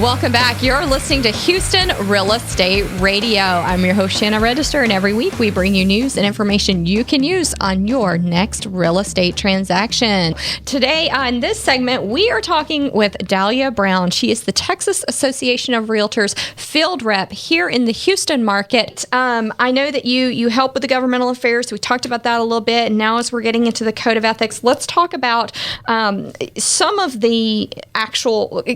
Welcome back. You're listening to Houston Real Estate Radio. I'm your host, Shannon Register, and every week we bring you news and information you can use on your next real estate transaction. Today on this segment, we are talking with Dahlia Brown. She is the Texas Association of Realtors field rep here in the Houston market. I know that you help with the governmental affairs. We talked about that a little bit, and now as we're getting into the code of ethics, let's talk about some of the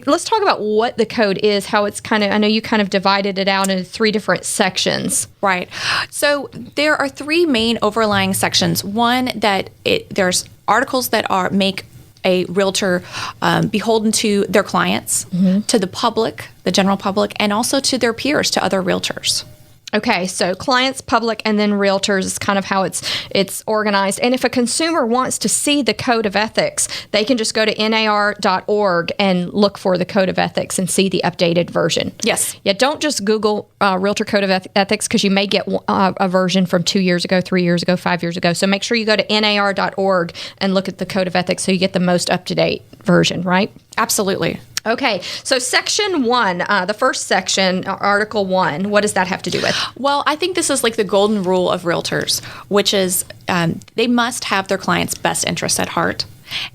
let's talk about what the code is, how it's I know you kind of divided it out into three different sections. Right. So there are three main overlying sections. One, there's articles that make a realtor beholden to their clients, to the public, the general public, and also to their peers, to other realtors. Okay, so clients, public, and then realtors is kind of how it's organized. And if a consumer wants to see the code of ethics, they can just go to NAR.org and look for the code of ethics and see the updated version. Yes. Yeah, don't just Google Realtor Code of Ethics, because you may get a version from 2 years ago, 3 years ago, 5 years ago. So make sure you go to NAR.org and look at the code of ethics so you get the most up-to-date version, right? Absolutely. Okay, so Section 1, the first section, Article 1, what does that have to do with? Well, I think this is like the golden rule of realtors, which is they must have their client's best interests at heart,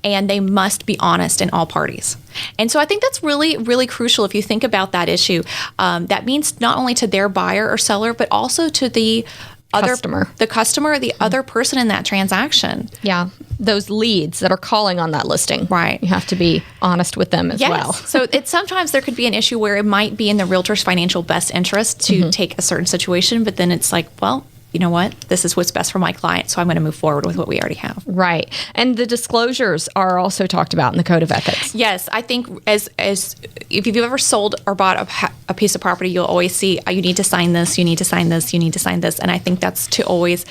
and they must be honest in all parties. And so I think that's really, really crucial if you think about that issue. That means not only to their buyer or seller, but also to the customer, the other person in that transaction. Yeah, those leads that are calling on that listing. Right. You have to be honest with them as well. So sometimes there could be an issue where it might be in the realtor's financial best interest to take a certain situation, but then it's like, well, you know what? This is what's best for my client, so I'm going to move forward with what we already have. Right. And the disclosures are also talked about in the Code of Ethics. Yes. I think as if you've ever sold or bought a piece of property, you'll always see, you need to sign this, you need to sign this, you need to sign this. And I think that's to always...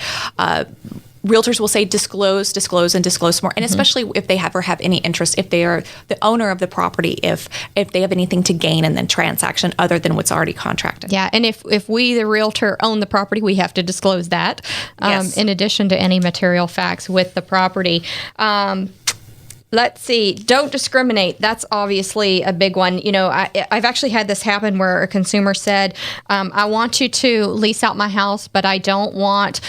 Realtors will say disclose, and disclose more, and especially if they ever have any interest, if they are the owner of the property, if they have anything to gain in the transaction other than what's already contracted. Yeah, and if we, the realtor, own the property, we have to disclose that, yes. In addition to any material facts with the property. Let's see. Don't discriminate. That's obviously a big one. You know, I've actually had this happen where a consumer said, I want you to lease out my house, but I don't want,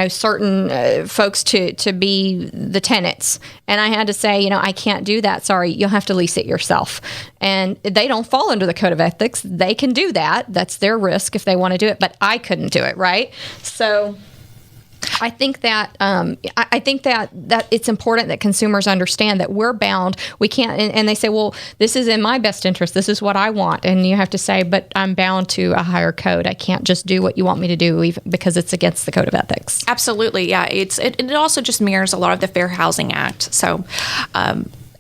certain folks to be the tenants. And I had to say, I can't do that. Sorry, you'll have to lease it yourself. And they don't fall under the Code of Ethics. They can do that. That's their risk if they want to do it, but I couldn't do it, right? So... I think that that it's important that consumers understand that we're bound. We can't, and they say, well, this is in my best interest. This is what I want. And you have to say, but I'm bound to a higher code. I can't just do what you want me to do even because it's against the Code of Ethics. Absolutely. Yeah. It also just mirrors a lot of the Fair Housing Act. So,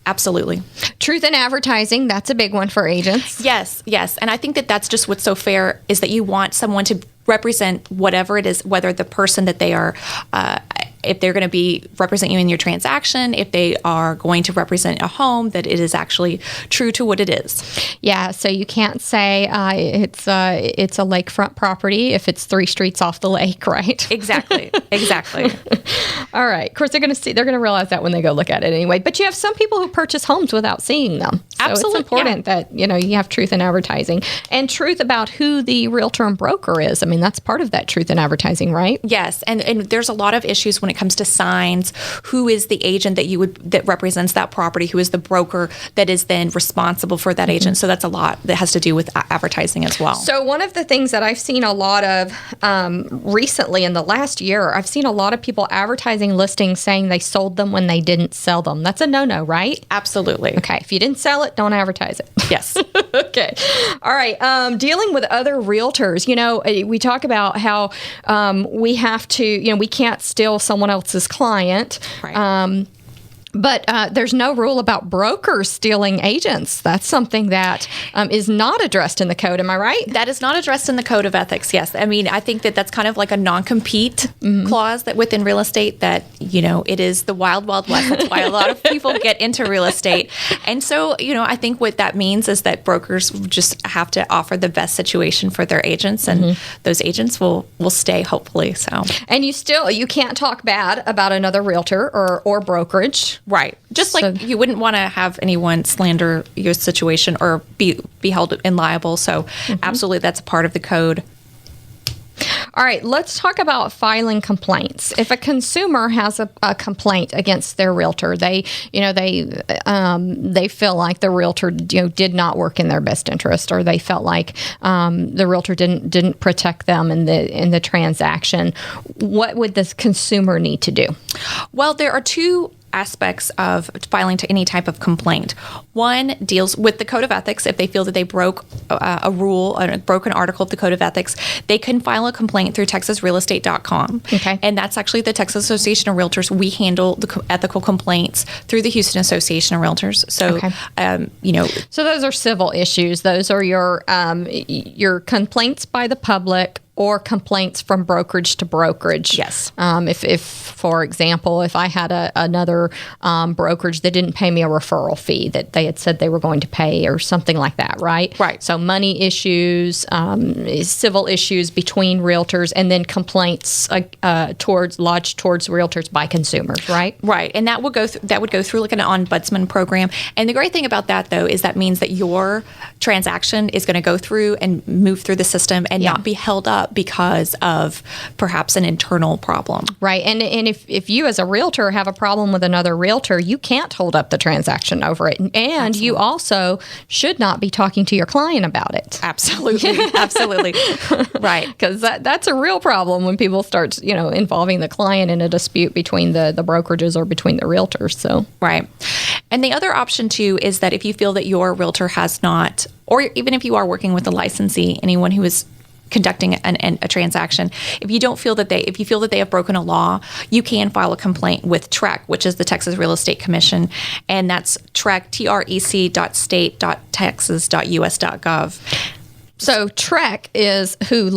absolutely. Truth in advertising, that's a big one for agents. Yes. And I think that's just what's so fair is that you want someone to represent whatever it is, whether the person that they are, if they're going to represent you in your transaction, if they are going to represent a home, that it is actually true to what it is. Yeah, so you can't say it's a lakefront property if it's 3 streets off the lake, right? Exactly. All right. Of course, they're going to realize that when they go look at it anyway. But you have some people who purchase homes without seeing them. So Absolutely, it's important that you have truth in advertising and truth about who the realtor and broker is. I mean, that's part of that truth in advertising, right? Yes, and there's a lot of issues when it comes to signs. Who is the agent that represents that property? Who is the broker that is then responsible for that agent? So that's a lot that has to do with advertising as well. So one of the things that I've seen a lot of recently in the last year, I've seen a lot of people advertising listings saying they sold them when they didn't sell them. That's a no-no, right? Absolutely. Okay, if you didn't sell it, don't advertise it. Yes. Okay. All right. Dealing with other realtors, we talk about how we have to, we can't steal someone else's client. Right. But there's no rule about brokers stealing agents. That's something that is not addressed in the code. Am I right? That is not addressed in the Code of Ethics, yes. I mean, I think that's kind of like a non-compete clause that within real estate that, it is the wild, wild west. That's why a lot of people get into real estate. And so, I think what that means is that brokers just have to offer the best situation for their agents, and those agents will stay, hopefully. So, and you can't talk bad about another realtor or brokerage. Right. Just like you wouldn't want to have anyone slander your situation or be held liable. So absolutely, that's a part of the code. All right, let's talk about filing complaints. If a consumer has a complaint against their realtor, they feel like the realtor did not work in their best interest, or they felt like the realtor didn't protect them in the transaction. What would this consumer need to do? Well, there are two aspects of filing to any type of complaint. One deals with the Code of Ethics. If they feel that they broke a rule, broke an article of the Code of Ethics, they can file a complaint through TexasRealEstate.com. Okay. And that's actually the Texas Association of Realtors. We handle the ethical complaints through the Houston Association of Realtors. So, So those are civil issues. Those are your complaints by the public or complaints from brokerage to brokerage. Yes. If for example, if I had another brokerage that didn't pay me a referral fee that they had said they were going to pay or something like that, right? Right. So money issues, civil issues between realtors, and then complaints lodged towards realtors by consumers, right? Right. And that would go through like an ombudsman program. And the great thing about that, though, is that means that your transaction is going to go through and move through the system and not be held up because of perhaps an internal problem. Right. And if you as a realtor have a problem with another realtor, you can't hold up the transaction over it. And Absolutely. You also should not be talking to your client about it. Absolutely. Absolutely. Right. Because that's a real problem when people start, involving the client in a dispute between the brokerages or between the realtors. So right. And the other option, too, is that if you feel that your realtor has not, or even if you are working with a licensee, anyone who is conducting a transaction, if you feel that they have broken a law, you can file a complaint with TREC, which is the Texas Real Estate Commission, and that's TREC, trec.state.texas.us.gov. So TREC is who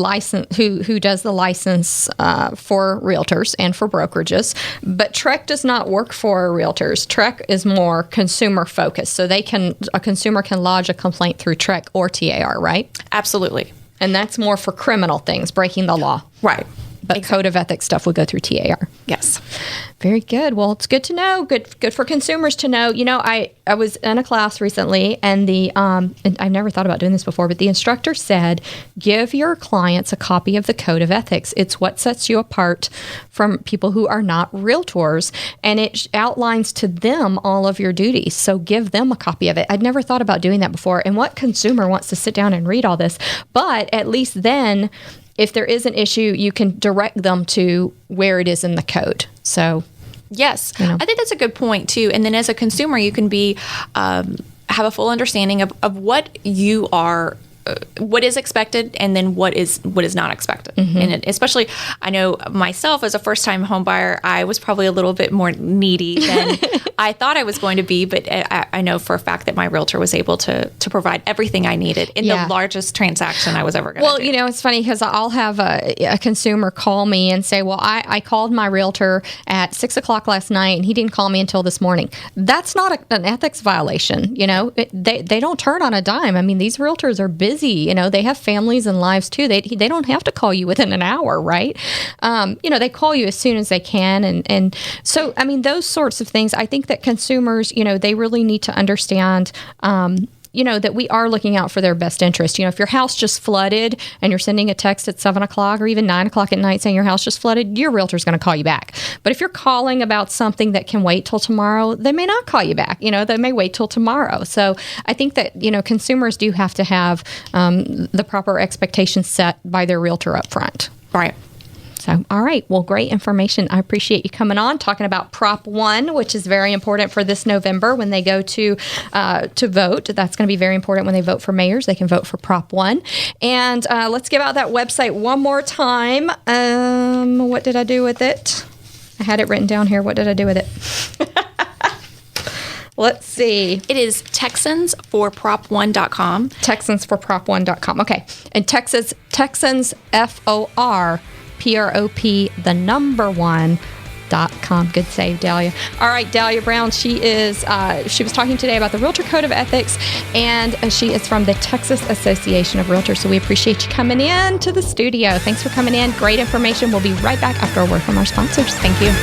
does the license for realtors and for brokerages, but TREC does not work for realtors. TREC is more consumer focused, so a consumer can lodge a complaint through TREC or TAR, right? Absolutely. And that's more for criminal things, breaking the law. Right. But Code of Ethics stuff would go through TAR. Yes. Very good. Well, it's good to know. Good for consumers to know. I was in a class recently, and and I've never thought about doing this before, but the instructor said, give your clients a copy of the Code of Ethics. It's what sets you apart from people who are not realtors, and it outlines to them all of your duties. So give them a copy of it. I'd never thought about doing that before. And what consumer wants to sit down and read all this? But at least then, if there is an issue, you can direct them to where it is in the code. So, yes, I think that's a good point too. And then as a consumer, you can have a full understanding of what you are. What is expected, and then what is not expected. Mm-hmm. And especially, I know myself as a first-time home buyer, I was probably a little bit more needy than I thought I was going to be. But I know for a fact that my realtor was able to provide everything I needed in the largest transaction I was ever going to do. Well, it's funny because I'll have a consumer call me and say, well, I called my realtor at 6:00 last night, and he didn't call me until this morning. That's not an ethics violation. They don't turn on a dime. I mean, these realtors are busy. They have families and lives too. They don't have to call you within an hour, right? They call you as soon as they can. And so, I mean, those sorts of things, I think that consumers, they really need to understand, that we are looking out for their best interest. If your house just flooded and you're sending a text at 7:00 or even 9:00 at night saying your house just flooded, your realtor's going to call you back. But if you're calling about something that can wait till tomorrow, they may not call you back. They may wait till tomorrow. So I think that, consumers do have to have the proper expectations set by their realtor up front. Right. So, all right. Well, great information. I appreciate you coming on, talking about Prop 1, which is very important for this November when they go to vote. That's going to be very important when they vote for mayors. They can vote for Prop 1. And let's give out that website one more time. What did I do with it? I had it written down here. What did I do with it? Let's see. It is TexansForProp1.com. TexansForProp1.com. Okay. And Texans, FOR. PROP, the number 1.com. Good save, Dahlia. All right, Dahlia Brown. She was talking today about the Realtor Code of Ethics, and she is from the Texas Association of Realtors. So we appreciate you coming in to the studio. Thanks for coming in. Great information. We'll be right back after a word from our sponsors. Thank you.